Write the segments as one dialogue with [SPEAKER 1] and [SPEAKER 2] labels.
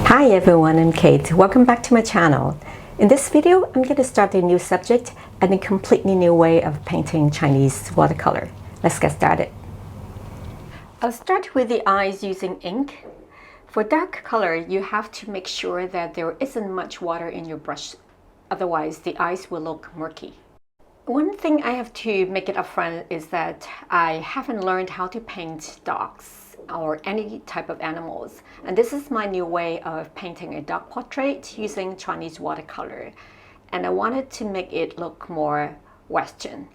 [SPEAKER 1] Hi everyone, I'm Kate. Welcome back to my channel. In this video, I'm going to start a new subject and a completely new way of painting Chinese watercolor. Let's get started. I'll start with the eyes using ink. For dark color, you have to make sure that there isn't much water in your brush, otherwise the eyes will look murky. One thing I have to make it upfront is that I haven't learned how to paint dogs or any type of animals, and this is my new way of painting a dog portrait using Chinese watercolor, and I wanted to make it look more Western.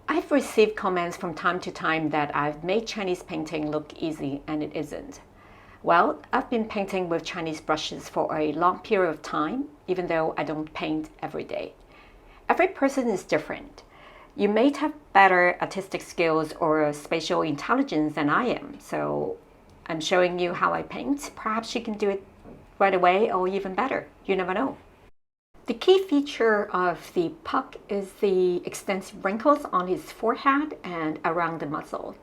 [SPEAKER 1] I've received comments from time to time that I've made Chinese painting look easy, and it isn't. Well, I've been painting with Chinese brushes for a long period of time, even though I don't paint every day. Every person is different. You may have better artistic skills or spatial intelligence than I am, so I'm showing you how I paint. Perhaps you can do it right away or even better. You never know. The key feature of the puck is the extensive wrinkles on his forehead and around the muzzle.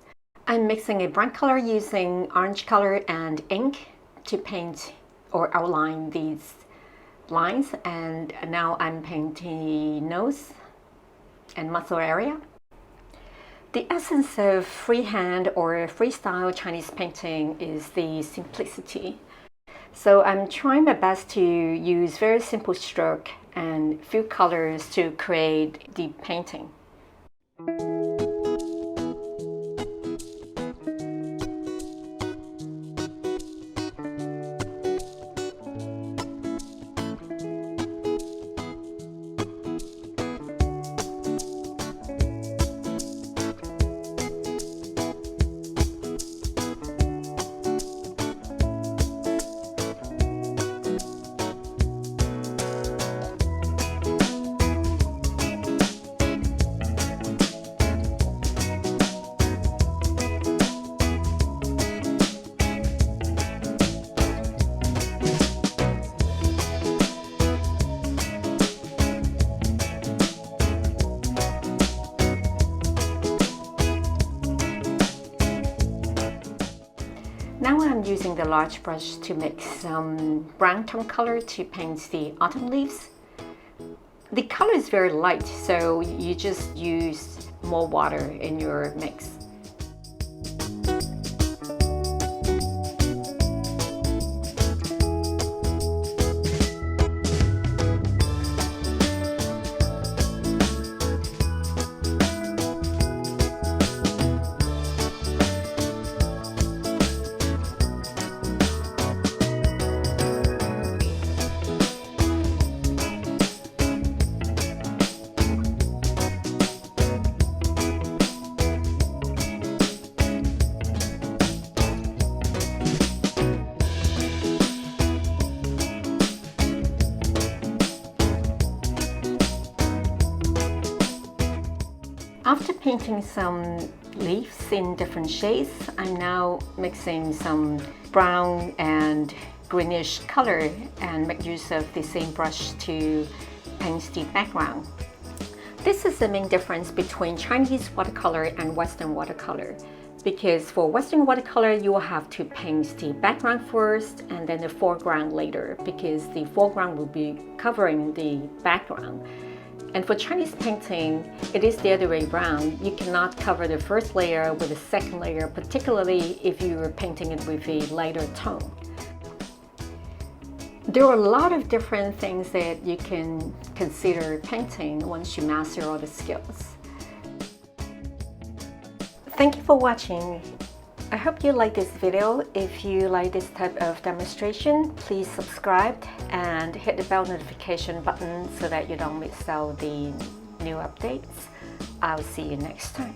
[SPEAKER 1] I'm mixing a bright color using orange color and ink to paint or outline these lines, and now I'm painting nose and muzzle area. The essence of freehand or freestyle Chinese painting is the simplicity. So I'm trying my best to use very simple stroke and few colors to create deep painting. Now I'm using the large brush to mix some brown tone color to paint the autumn leaves. The color is very light, so you just use more water in your mix. After painting some leaves in different shades, I'm now mixing some brown and greenish color and make use of the same brush to paint the background. This is the main difference between Chinese watercolor and Western watercolor, because for Western watercolor you will have to paint the background first and then the foreground later, because the foreground will be covering the background. And for Chinese painting, it is the other way around. You cannot cover the first layer with the second layer, particularly if you are painting it with a lighter tone. There are a lot of different things that you can consider painting once you master all the skills. Thank you for watching. I hope you like this video. If you like this type of demonstration, please subscribe and hit the bell notification button so that you don't miss out the new updates. I'll see you next time.